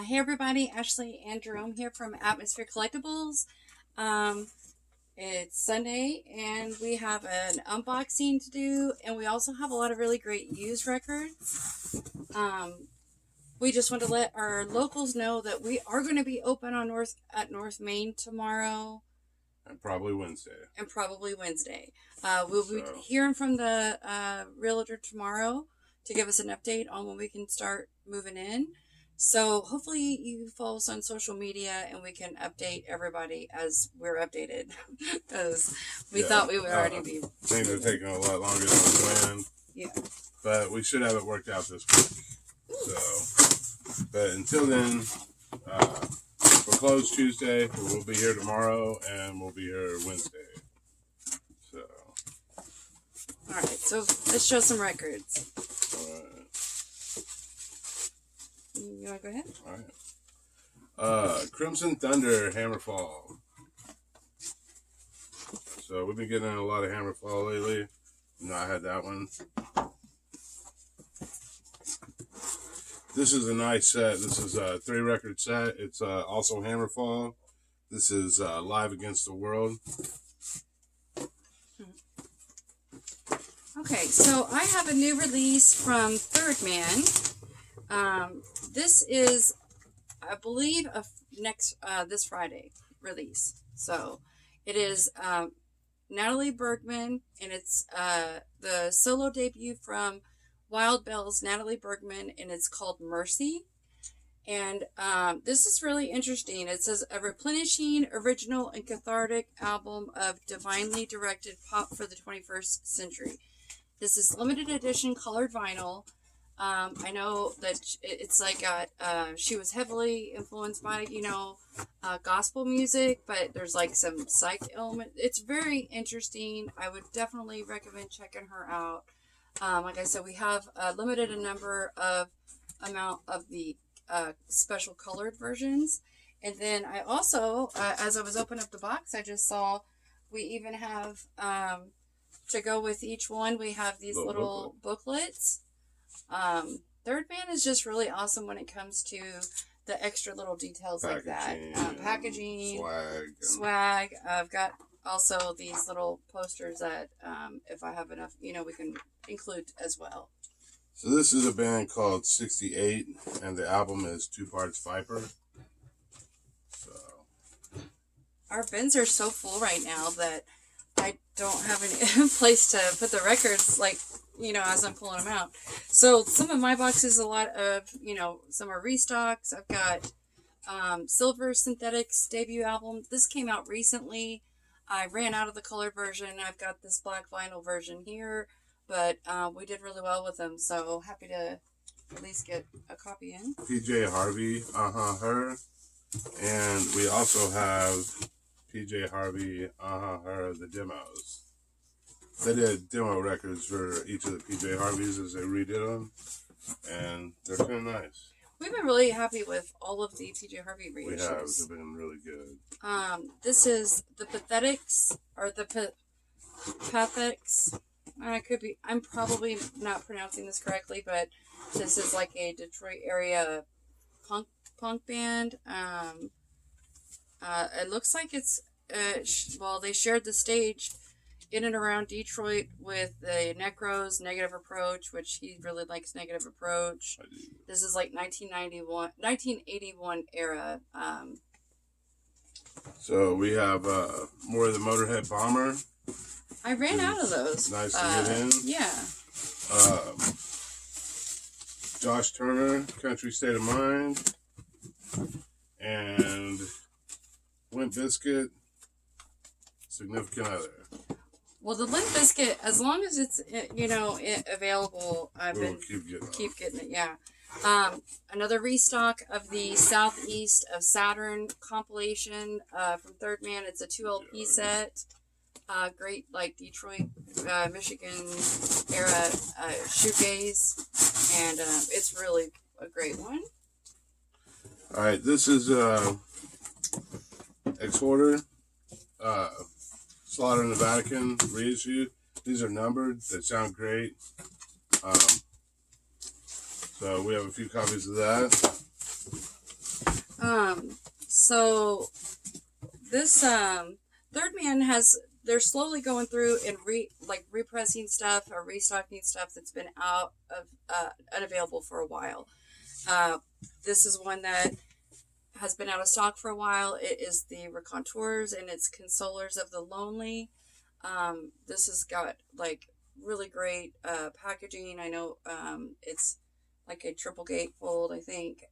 Hey everybody, Ashley and Jerome here from Atmosphere Collectibles. Um, it's Sunday and we have an unboxing to do, and we also have a lot of really great used records. We just want to let our locals know that we are going to be open on North Main tomorrow. And probably Wednesday. We'll be hearing from the realtor tomorrow to give us an update on when we can start moving in. So hopefully you follow us on social media and we can update everybody as we're updated, because we thought we would already be. Things are taking a lot longer than we planned. Yeah. But we should have it worked out this week. So, but until then, we're closed Tuesday. We'll be here tomorrow and we'll be here Wednesday. So. All right. So let's show some records. All right. You want to go ahead? All right. Crimson Thunder Hammerfall. So we've been getting a lot of Hammerfall lately. I had that one. This is a nice set. This is a 3-record set. It's also Hammerfall. This is Live Against the World. Okay, so I have a new release from Third Man. This is, I believe, this Friday release. So it is Natalie Bergman, and it's the solo debut from Wild Bells, Natalie Bergman, and it's called Mercy. And this is really interesting. It says a replenishing, original, and cathartic album of divinely directed pop for the 21st century. This is limited edition colored vinyl. I know that it's like she was heavily influenced by, gospel music, but there's like some psych element. It's very interesting. I would definitely recommend checking her out. Like I said, we have a limited number of amount of the special colored versions. And then I also, as I was opening up the box, I just saw we even have, to go with each one, we have these little booklets. Third Man is just really awesome when it comes to the extra little details like that. Packaging, swag. I've got also these little posters that, if I have enough, we can include as well. So this is a band called 68, and the album is 2 parts Viper. So our bins are so full right now that I don't have any place to put the records, as I'm pulling them out. So some of my boxes, a lot of, some are restocks. I've got Silver Synthetics debut album. This came out recently. I ran out of the colored version. I've got this black vinyl version here, but we did really well with them. So happy to at least get a copy in. PJ Harvey, Her. And we also have PJ Harvey, Her, the demos. They did demo records for each of the PJ Harveys as they redid them, and they're kind of nice. We've been really happy with all of the PJ Harvey reissues. We have. They've been really good. This is the Pathetics, or the Pathetics. I'm probably not pronouncing this correctly, but this is like a Detroit area punk band. It looks like it's, they shared the stage in and around Detroit with the Necros, Negative Approach, which he really likes Negative Approach. This is like 1981 era. So we have more of the Motorhead Bomber. I ran out of those. Nice to get in. Yeah. Josh Turner, Country State of Mind. And Limp Bizkit, Significant Other. Well, the Limp Bizkit, as long as it's, available, We'll keep getting it, yeah. Another restock of the Southeast of Saturn compilation from Third Man. It's a 2 LP set. Great, Detroit, Michigan era shoegaze. And it's really a great one. All right, this is Exporter. Slaughter in the Vatican reissue. These are numbered. They sound great. So we have a few copies of that. So this Third Man they're slowly going through and repressing stuff or restocking stuff that's been out of unavailable for a while. This is one that has been out of stock for a while. It is the Raconteurs, and it's Consolers of the Lonely. This has got like really great packaging. I know it's like a triple gatefold, I think.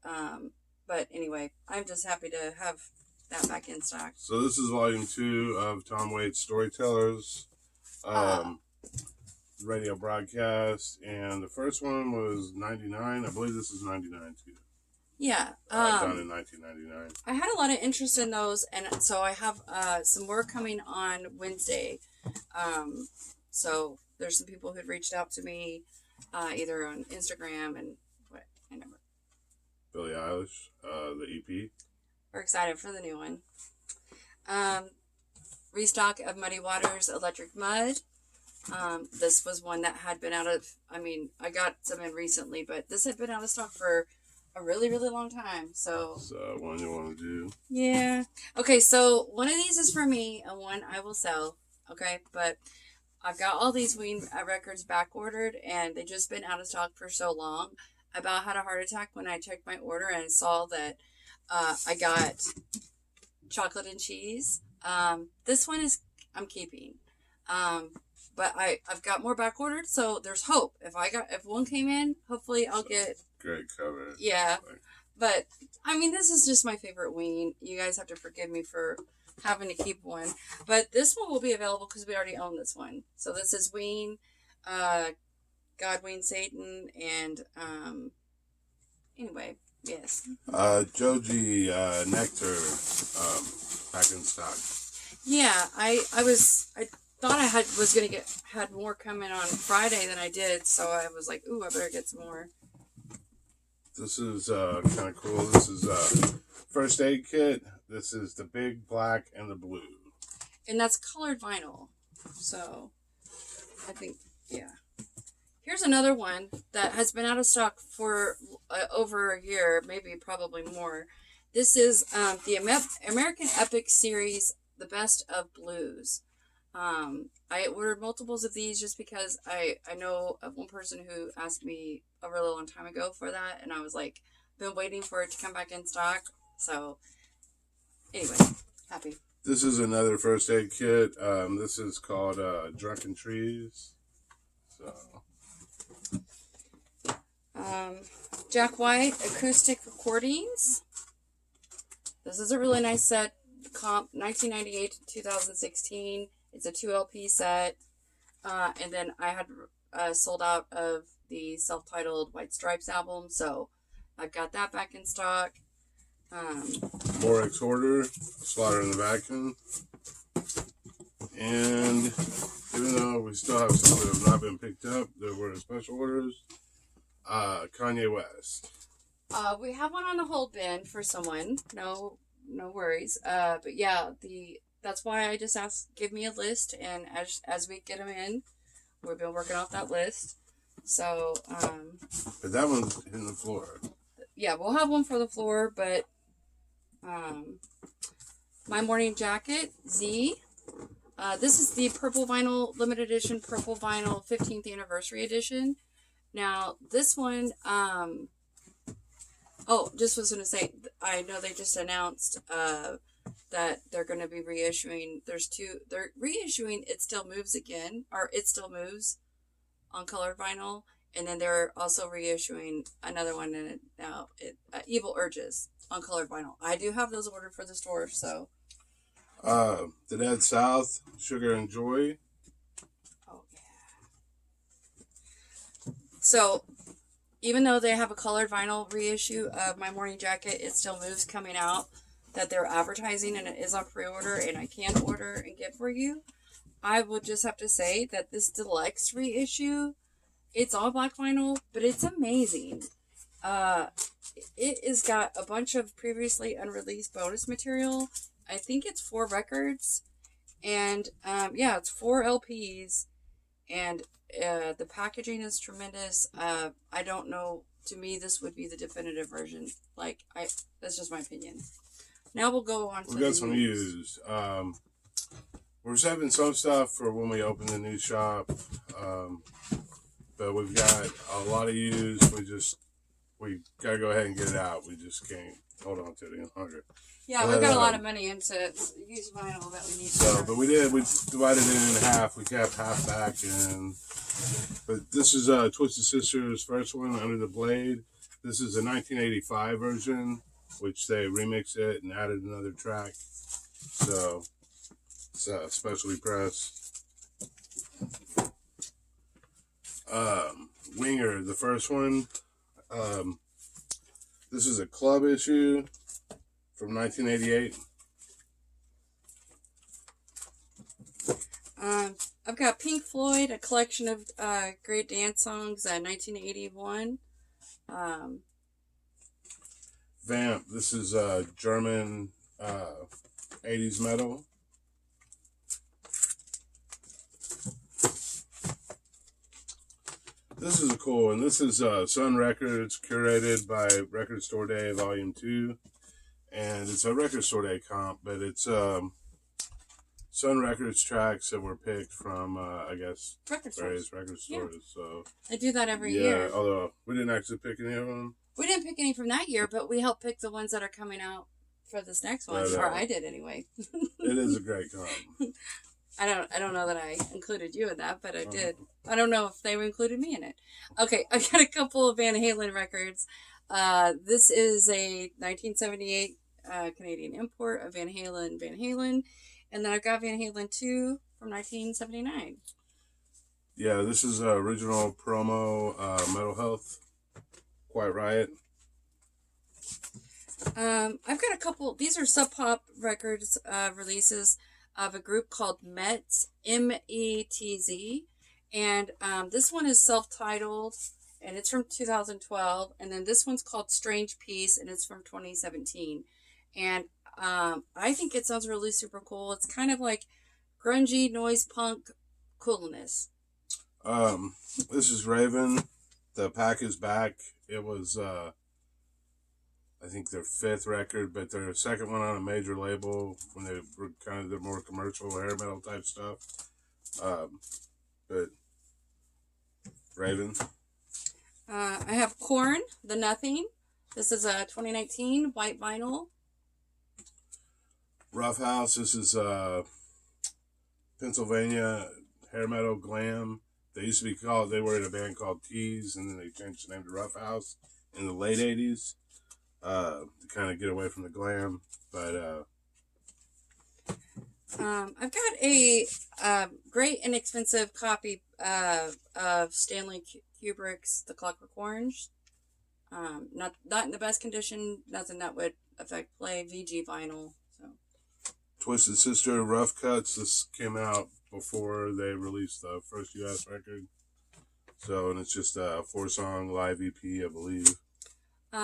But anyway, I'm just happy to have that back in stock. So this is volume 2 of Tom Waits' Storytellers radio broadcast, and the first one was 99. I believe this is 99 too. Yeah. Done in 1999. I had a lot of interest in those, and so I have some more coming on Wednesday. So there's some people who'd reached out to me either on Instagram and what I never. Billie Eilish, the EP. We're excited for the new one. Restock of Muddy Waters Electric Mud. This was one that had been out of, I got some in recently, but this had been out of stock for a really, really long time. So one you want to do? Yeah. Okay, so one of these is for me and one I will sell. Okay, but I've got all these Ween records back ordered, and they've just been out of stock for so long. I about had a heart attack when I checked my order and saw that I got chocolate and cheese. This one I'm keeping. But I've got more back ordered, so there's hope. If one came in, hopefully I'll get great cover. Yeah. But this is just my favorite Ween. You guys have to forgive me for having to keep one. But this one will be available because we already own this one. So this is Ween, Godween Satan, and anyway, yes. Joji Nectar back in stock. Yeah, I thought I had more coming on Friday than I did, so I was like, ooh, I better get some more. This is kind of cool. This is first aid kit. This is the big black and the blue. And that's colored vinyl. So, I think, yeah. Here's another one that has been out of stock for over a year, maybe probably more. This is the American Epic Series, The Best of Blues. I ordered multiples of these just because I know of one person who asked me a really long time ago for that, and I was like, been waiting for it to come back in stock. So, anyway, happy. This is another first aid kit. This is called Drunken Trees. So, Jack White Acoustic Recordings. This is a really nice set. Comp 1998 to 2016. It's a 2 LP set. And then I had sold out of the self-titled White Stripes album, so I've got that back in stock. More Order, Slaughter in the Vacuum. And even though we still have some that have not been picked up, there were special orders. Kanye West. We have one on the hold bin for someone. No worries. But yeah, that's why I just asked, give me a list, and as we get them in, we've been working off that list. So, but that one's in the floor. Yeah, we'll have one for the floor, but, My Morning Jacket, Z. This is the purple vinyl, limited edition purple vinyl 15th anniversary edition. Now, this one, just was going to say, I know they just announced, that they're going to be reissuing. They're reissuing It Still Moves again, or It Still Moves on colored vinyl, and then they're also reissuing another one in it now, Evil Urges on colored vinyl. I do have those ordered for the store, so. The Dead South, Sugar and Joy. Oh, yeah. So, even though they have a colored vinyl reissue of My Morning Jacket, It Still Moves coming out, that they're advertising, and it is on pre-order, and I can order and get for you, I will just have to say that this deluxe reissue, it's all black vinyl, but it's amazing. It has got a bunch of previously unreleased bonus material. I think it's 4 records, and it's 4 LPs, and the packaging is tremendous. I don't know to me, this would be the definitive version. That's just my opinion. Now we'll go on to we got some used. We're saving some stuff for when we open the new shop. But we've got a lot of used. We gotta go ahead and get it out. We just can't hold on to it any longer. Yeah, we've got a lot of money into used vinyl that we need. But we divided it in half. We kept half back, but this is Twisted Sister's first one, Under the Blade. This is a 1985 version, which they remixed it and added another track. So it's specially pressed. Winger, the first one. This is a club issue from 1988. I've got Pink Floyd, a collection of great dance songs, 1981. Vamp, this is German 80s metal. This is a cool one. This is Sun Records, curated by Record Store Day Volume 2. And it's a Record Store Day comp, but it's Sun Records tracks that were picked from, I guess, various record stores. Yeah. So I do that every year. Yeah, although we didn't actually pick any of them. We didn't pick any from that year, but we helped pick the ones that are coming out for this next one. Or I did anyway. It is a great comp. I don't know that I included you in that, but I did. I don't know if they included me in it. Okay, I got a couple of Van Halen records. This is a 1978 Canadian import of Van Halen. And then I've got Van Halen 2 from 1979. Yeah, this is original promo Metal Health, Quiet Riot. I've got a couple. These are Sub Pop Records releases of a group called Metz, M-E-T-Z. And this one is self-titled, and it's from 2012. And then this one's called Strange Peace, and it's from 2017. And I think it sounds really super cool. It's kind of like grungy noise punk coolness. This is Raven. The pack is back. It was, I think, their 5th record, but their 2nd one on a major label when they were kind of the more commercial hair metal type stuff. But Raven. I have Korn, The Nothing. This is a 2019 white vinyl. Rough House. This is Pennsylvania hair metal glam. They used to be called, they were in a band called Tease, and then they changed the name to Rough House in the late 80s to kind of get away from the glam. But I've got a great inexpensive copy of Stanley Kubrick's The Clockwork Orange. Not in the best condition, nothing that would affect play, VG vinyl. So Twisted Sister, Rough Cuts. This came out before they released the first U.S. record. So, and it's just a 4-song live EP, I believe.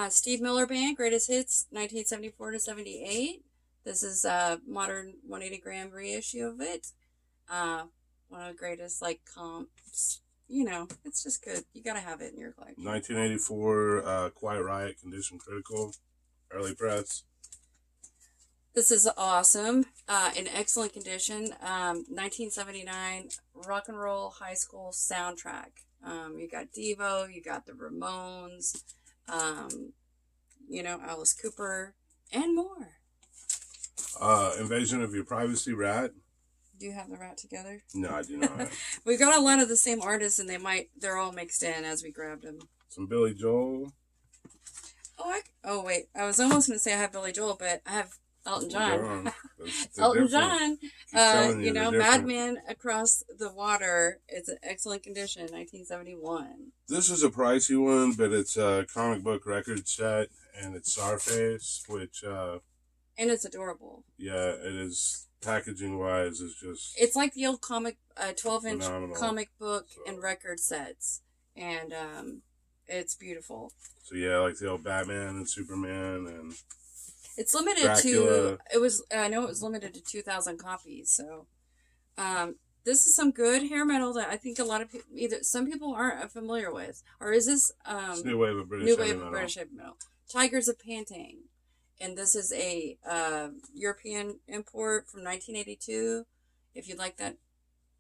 Steve Miller Band, Greatest Hits, 1974 to 78. This is a modern 180 gram reissue of it. One of the greatest, comps. You know, it's just good. You gotta have it in your collection. 1984, Quiet Riot, Condition Critical, early press. This is awesome. In excellent condition. 1979 rock and roll high school soundtrack. You got Devo, you got the Ramones, Alice Cooper, and more. Invasion of Your Privacy, Rat. Do you have the Rat together? No, I do not. We've got a lot of the same artists, and they're all mixed in as we grabbed them. Some Billy Joel. Oh wait, I was almost going to say I have Billy Joel, but I have Elton John. Elton John. Madman Across the Water. It's an excellent condition, 1971. This is a pricey one, but it's a comic book record set, and it's Starface, which... and it's adorable. Yeah, it is. Packaging wise, is just... It's like the old 12-inch comic book and record sets. And it's beautiful. So yeah, like the old Batman and Superman and... It's limited Dracula. I know it was limited to 2,000 copies, so... this is some good hair metal that I think a lot of people, either some people aren't familiar with, or is this It's New Wave of British British heavy metal. Tigers of Pantane, and this is a European import from 1982. If you like that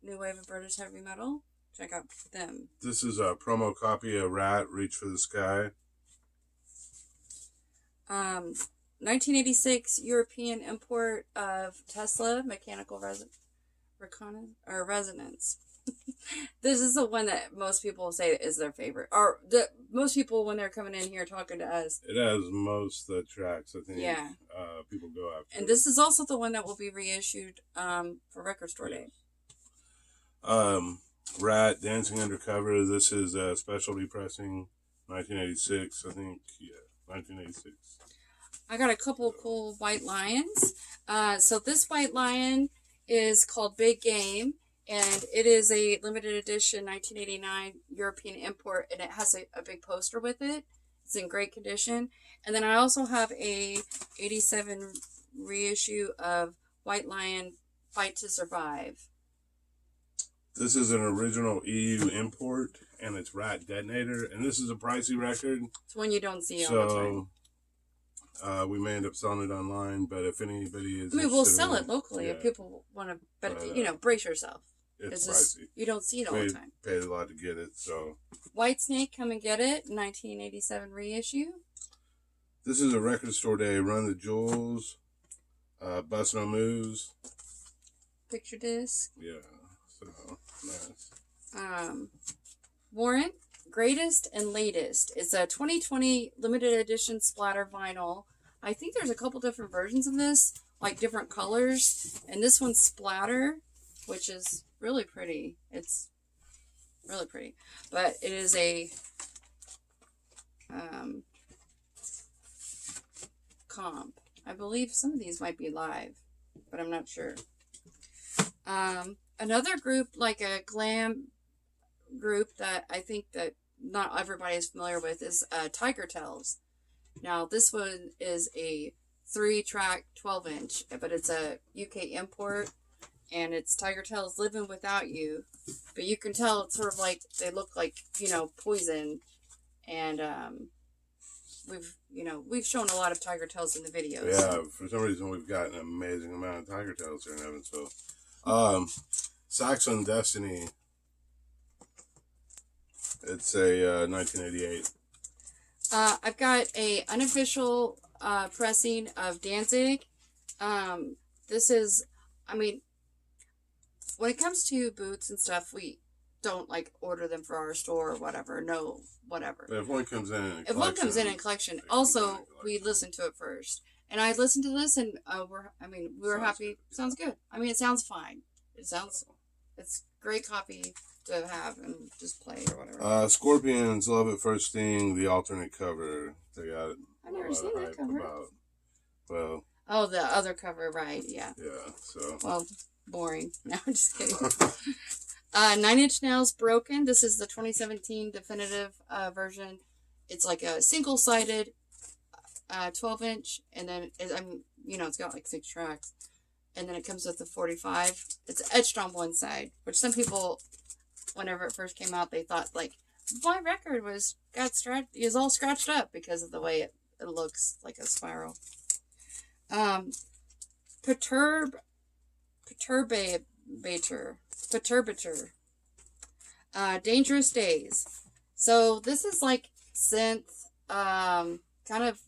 New Wave of British heavy metal, check out them. This is a promo copy of Rat, Reach for the Sky. 1986 European import of Tesla Mechanical Resonance. This is the one that most people say is their favorite. Or most people, when they're coming in here talking to us. It has most of the tracks, I think. Yeah. People go after. And this is also the one that will be reissued for Record Store Day. Rat, Dancing Undercover. This is specialty pressing, 1986, I think. Yeah, 1986. I got a couple cool white lions. So this white lion is called Big Game, and it is a limited edition 1989 European import, and it has a big poster with it. It's in great condition. And then I also have a 87 reissue of White Lion Fight to Survive. This is an original EU import, and it's Rat Detonator, and this is a pricey record. It's one you don't see all the time. We may end up selling it online, but if anybody is, we'll sell it locally if people want to. But brace yourself. It's pricey. You don't see it all the time. Paid a lot to get it, so. White Snake, Come and Get It, 1987 reissue. This is a Record Store Day. Run the Jewels, Bust No Moves. Picture disc. Yeah, so nice. Warrant. Greatest and Latest. It's a 2020 limited edition splatter vinyl. I think there's a couple different versions of this, like different colors. And this one's splatter, which is really pretty. It's really pretty. But it is a comp. I believe some of these might be live, but I'm not sure. Another group, like a glam group that I think that not everybody is familiar with, is Tiger Tales. Now this one is a 3-track 12-inch, but it's a UK import, and it's Tiger Tales Living Without You. But you can tell it's sort of like, they look like, Poison, and we've shown a lot of Tiger Tales in the videos. Yeah, for some reason we've got an amazing amount of Tiger Tales here in Evansville. Saxon Destiny. It's a 1988. I've got a unofficial pressing of Danzig. This is, when it comes to boots and stuff, we don't order them for our store or whatever. No, whatever. But if one comes in collection, also we listen to it first. And I listened to this, and we were happy. Good. Sounds good. It sounds fine. It's great copy to have and just play or whatever. Scorpions, Love at First Sting, the alternate cover. They got I've never seen that cover. The other cover, right? Yeah. Yeah. So. Well, boring. No, I'm just kidding. 9 Inch Nails, Broken. This is the 2017 definitive version. It's like a single-sided 12-inch, and then it's got 6 tracks. And then it comes with the 45. It's etched on one side, which some people, whenever it first came out, they thought, my record is all scratched up because of the way it looks like a spiral. Perturbator. Dangerous Days. So this is synth, kind of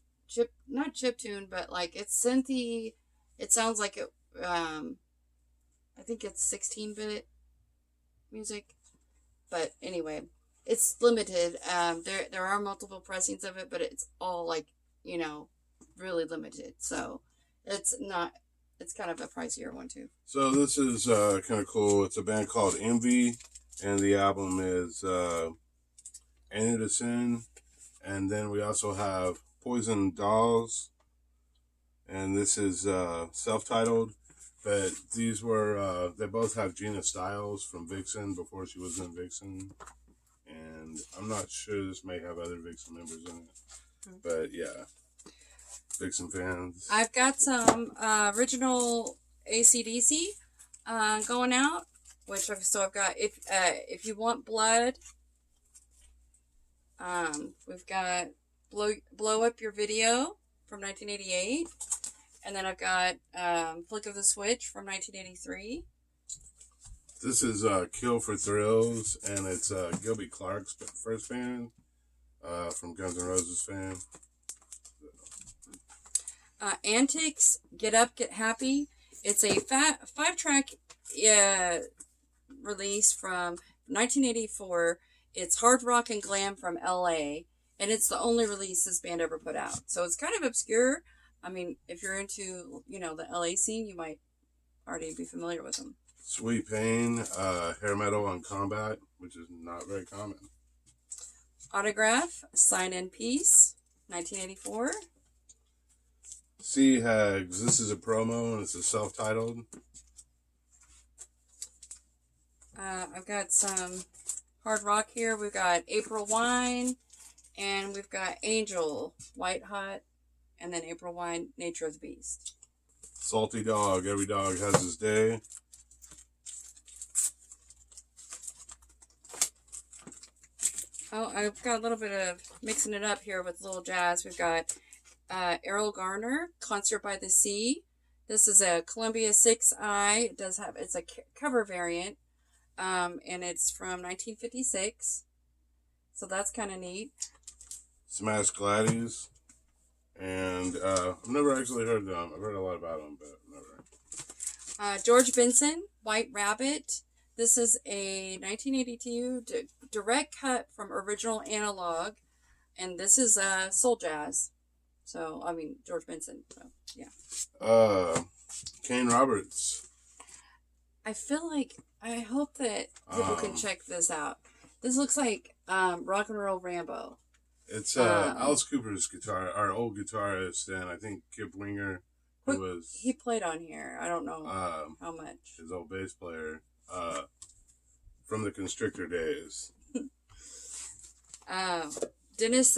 not chiptune, but it's synthy. It sounds like it, I think it's 16-bit music, but anyway, it's limited. There are multiple pressings of it, but it's all really limited. So it's kind of a pricier one too. So this is kind of cool. It's a band called Envy, and the album is Ain't It a Sin. And then we also have Poison Dolls, and this is self-titled. But these were, they both have Gina Styles from Vixen before she was in Vixen. And I'm not sure, this may have other Vixen members in it. But yeah, Vixen fans. I've got some original AC/DC going out. So I've got if you want blood, we've got blow up your video from 1988, and then I've got Flick of the Switch from 1983. This is Kill for Thrills, and it's Gilby Clarke's first band from Guns N' Roses fame. Antics, Get Up, Get Happy. It's a 5-track release from 1984. It's hard rock and glam from LA, and it's the only release this band ever put out. So it's kind of obscure. I mean, if you're into, the LA scene, you might already be familiar with them. Sweet Pain, hair metal on Combat, which is not very common. Autograph, Sign in Peace, 1984. Sea Hags, this is a promo, and it's a self-titled. I've got some hard rock here. We've got April Wine, and we've got Angel, White Hot, and then April Wine, Nature of the Beast. Salty Dog, Every Dog Has His Day. Oh, I've got a little bit of mixing it up here with a little jazz. We've got Errol Garner, Concert by the Sea. This is a Columbia 6i. It's a cover variant, and it's from 1956. So that's kind of neat. Smash Gladys, and I've never actually heard them. I've heard a lot about them, but never. George Benson, White Rabbit. This is a 1982 direct cut from original analog, and this is soul jazz. So, I mean, George Benson. So, yeah. Kane Roberts. I hope that people can check this out. This looks like Rock and Roll Rambo. It's Alice Cooper's guitar, our old guitarist, and I think Kip Winger, he played on here. I don't know how much. His old bass player, from the Constrictor days. Dennis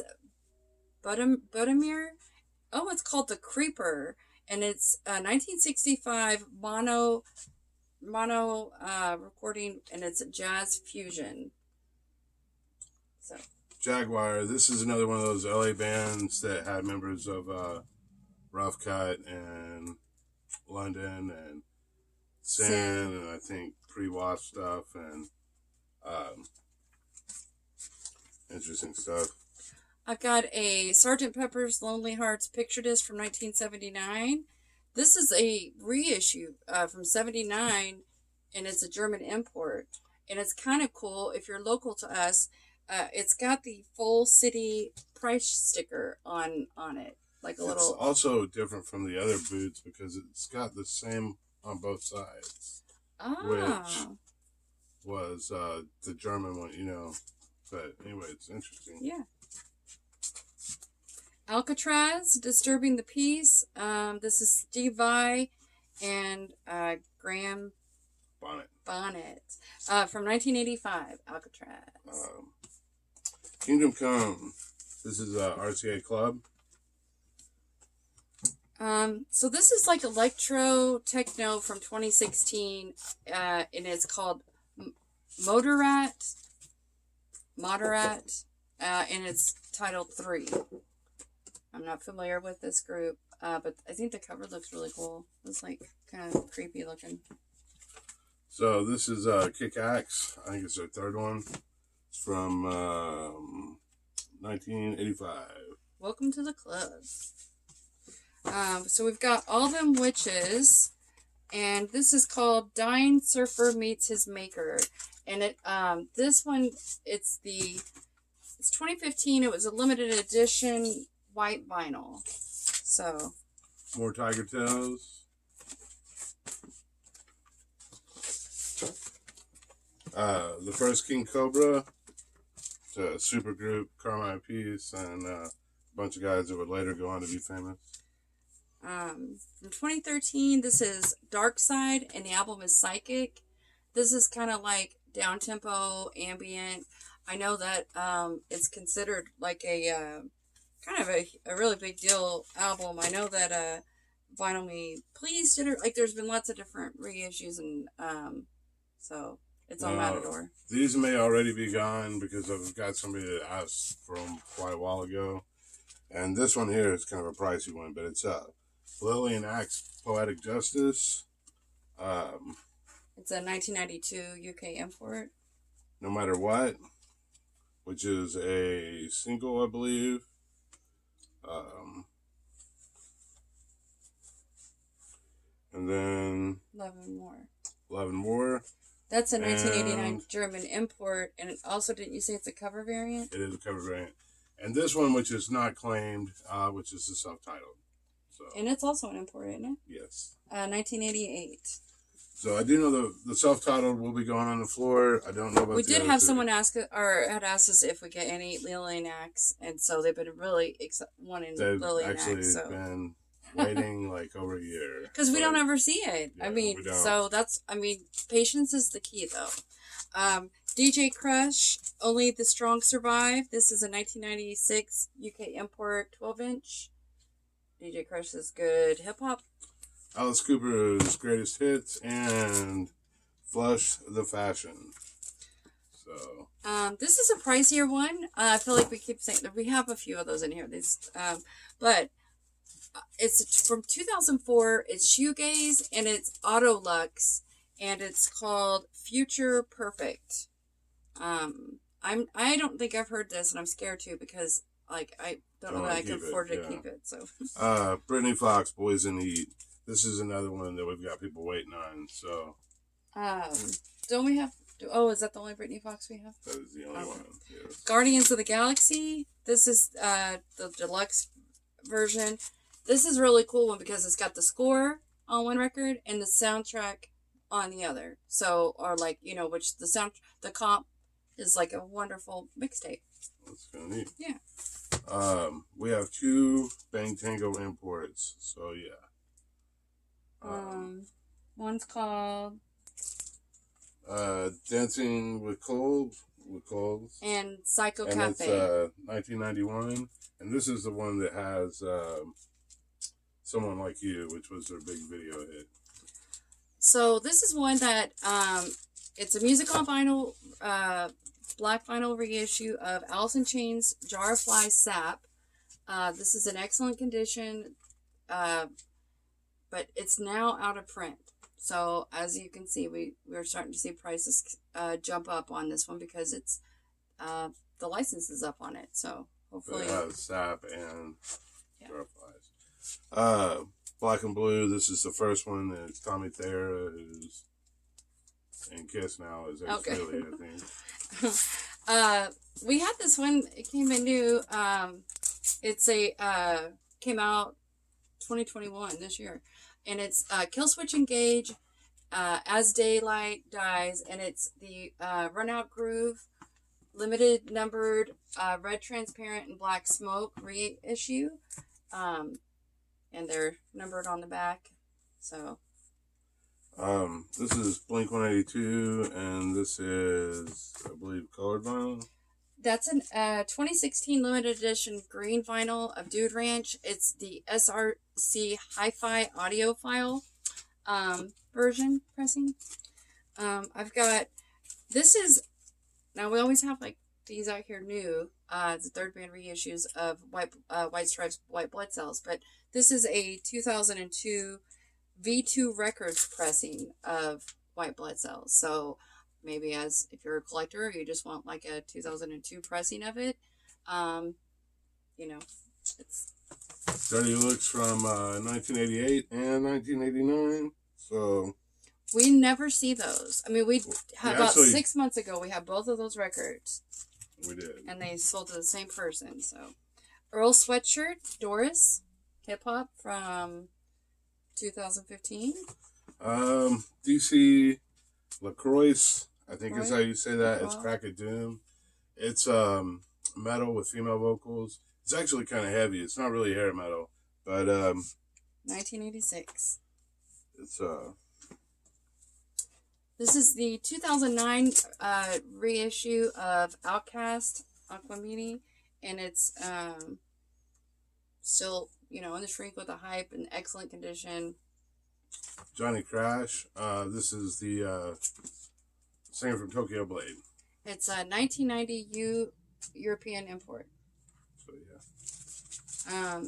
Budimir. Oh, it's called The Creeper, and it's 1965 mono recording, and it's a jazz fusion. So Jaguar. This is another one of those LA bands that had members of Rough Cut and London and Sin, and I think pre-Wasp stuff, and interesting stuff. I've got a Sgt. Pepper's Lonely Hearts Picture Disc from 1979. This is a reissue from 79, and it's a German import. And it's kind of cool if you're local to us. It's got the full city price sticker on it. Like a little. It's also different from the other boots because it's got the same on both sides. Which was the German one, But anyway, it's interesting. Yeah. Alcatraz, Disturbing the Peace. This is Steve Vai and Graham Bonnet from 1985. Alcatraz. Kingdom Come. This is RCA Club. So this is like electro techno from 2016, and it's called Moderat, and it's titled 3. I'm not familiar with this group, but I think the cover looks really cool. It's like kind of creepy looking. So this is Kick Axe. I think it's their third one. It's from 1985. Welcome to the club. So we've got All Them Witches, and this is called Dying Surfer Meets His Maker. And this one, it's 2015. It was a limited edition white vinyl. So more Tiger Tails. The First King Cobra. It's a super group, Carmine Peace, and a bunch of guys that would later go on to be famous. From 2013, this is Dark Side, and the album is Psychic. This is kind of like down-tempo, ambient. I know that it's considered like a kind of a really big deal album. I know that Vinyl Me Please did it. Like, there's been lots of different reissues and So it's on Matador. These may already be gone because I've got somebody that asked for them quite a while ago. And this one here is kind of a pricey one, but it's Lillian Axe Poetic Justice. It's a 1992 UK import. No Matter What, which is a single, I believe. And then Love and More. That's a 1989 German import, and it also, didn't you say it's a cover variant? It is a cover variant. And this one, which is not claimed, which is the self-titled. So. And it's also an import, isn't it? Yes. 1988. So I do know the self-titled will be going on the floor. I don't know about. We did have someone ask or had asked us if we get any Lillian Axe, and so they've been really wanting Lillian Axe. They've actually been waiting like over a year because we don't ever see it. Yeah, I mean, so that's patience is the key though. DJ Crush, Only the Strong Survive. This is a 1996 UK import, 12-inch. DJ Crush is good hip hop. Alice Cooper's Greatest Hits and Flush the Fashion. So this is a pricier one. I feel like we keep saying that we have a few of those in here. But it's from 2004. It's shoegaze and it's Auto Lux and it's called Future Perfect. I don't think I've heard this and I'm scared too because like I don't know that I can afford to keep it. So Brittany Fox, Boys in the Heat. This is another one that we've got people waiting on. So, don't we have? Is that the only Brittany Fox we have? That is the only one. Yes. Guardians of the Galaxy. This is the deluxe version. This is a really cool one because it's got the score on one record and the soundtrack on the other. So, or like which the comp is like a wonderful mixtape. That's kind of neat. Yeah. We have 2 Bang Tango imports. So yeah. One's called Dancing with Cold, and Psycho and Cafe. It's 1991, and this is the one that has Someone Like You, which was their big video hit. So this is one that it's a music on vinyl, black vinyl reissue of Alice in Chains' Jar of Flies Sap. This is in excellent condition. But it's now out of print. So as you can see, we're starting to see prices jump up on this one because it's the license is up on it. So hopefully it has Sap and Jar of Flies. Black and Blue. This is the first one. It's Tommy Thayer, who's in Kiss now, is Philly, I think. We had this one. It came in new. It's came out 2021 this year. And it's Kill Switch Engage, As Daylight Dies, and it's the Run Out Groove, limited numbered red transparent and black smoke reissue. And they're numbered on the back. So this is Blink 182, and this is, I believe, colored vinyl. That's an 2016 limited edition green vinyl of Dude Ranch. It's the SRC Hi-Fi audiophile version pressing. I've got, this is, now we always have like these out here new. It's the third band reissues of White Stripes, White Blood Cells. But this is a 2002 V2 Records pressing of White Blood Cells. So maybe if you're a collector, or you just want like a 2002 pressing of it, it's Dirty Looks from 1988 and 1989. So we never see those. I mean, about 6 months ago, we had both of those records. We did. And they sold to the same person. So Earl Sweatshirt, Doris, hip hop from 2015. DC LaCroix, I think is how you say that. It's Crack of Doom. It's metal with female vocals. It's actually kind of heavy. It's not really hair metal, but 1986. It's This is the 2009 reissue of Outcast Aquamini, and it's still in the shrink with a hype in excellent condition. Johnny Crash. This is the Same from Tokyo Blade. It's a 1990 European import. So yeah.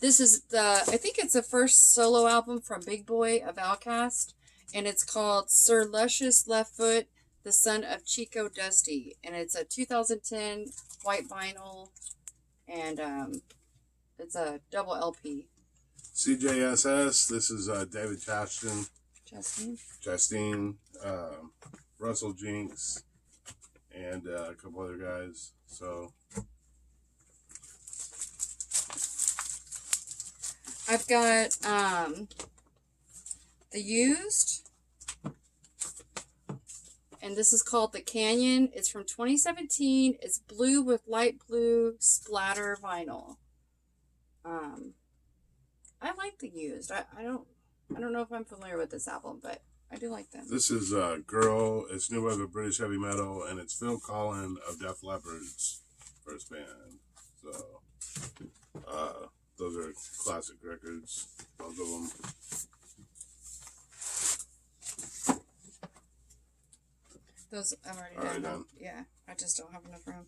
This is I think it's the first solo album from Big Boy of Outkast, and it's called Sir Luscious Left Foot, the Son of Chico Dusty, and it's a 2010 white vinyl, and it's a double LP. CJSS, this is David Chastain. Justine. Russell Jinx, and a couple other guys. So I've got the used, and this is called The Canyon. It's from 2017. It's blue with light blue splatter vinyl. I like the used. I don't know if I'm familiar with this album, but I do like them. This is Girl. It's new wave of British heavy metal, and it's Phil Collen of Def Leppard's first band. So those are classic records, both of them. Those I've already Already done. Yeah, I just don't have enough room.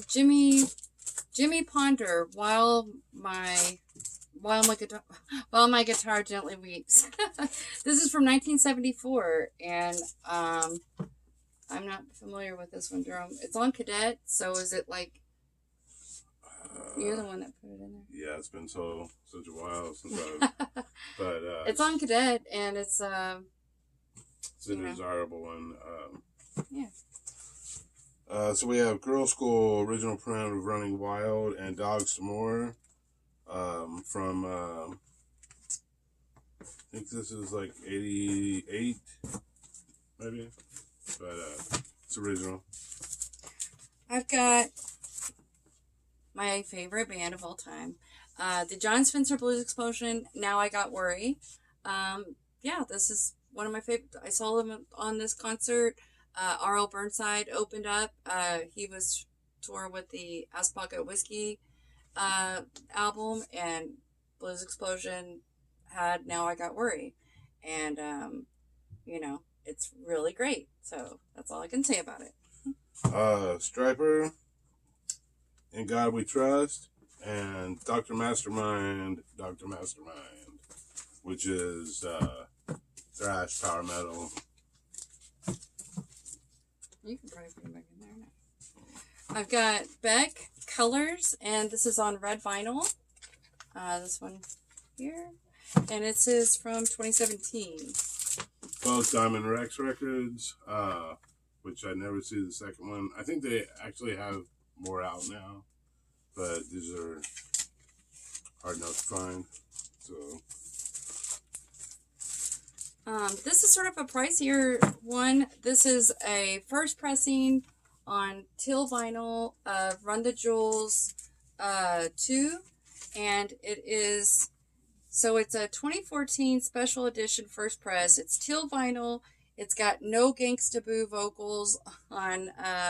Jimmy Ponder, while my guitar gently weeps. This is from 1974, and I'm not familiar with this one, Jerome. It's on Cadet, so is it like you're the one that put it in there? Yeah, it's been such a while since I've. But it's on Cadet, and it's a desirable one. Yeah. So we have Girl School original print of Running Wild and Dogs to More. From I think this is like 88, maybe, but it's original. I've got my favorite band of all time, the John Spencer Blues Explosion. Now I Got Worry. Yeah, this is one of my favorite. I saw them on this concert. R.L. Burnside opened up. He was touring with the Ass Pocket Whiskey album, and Blues Explosion had Now I Got Worry, and it's really great. So that's all I can say about it. Striper, In God We Trust, and Dr. Mastermind, which is thrash power metal. You can probably put them back in there now. I've got Beck Colors, and this is on red vinyl. This one here, and it is from 2017. Both Diamond Rex records, which I never see the second one. I think they actually have more out now, but these are hard enough to find. So this is sort of a pricier one. This is a first pressing on Till vinyl of Run the Jewels 2, and it is, so it's a 2014 special edition first press. It's Till vinyl. It's got no Gangsta Boo vocals on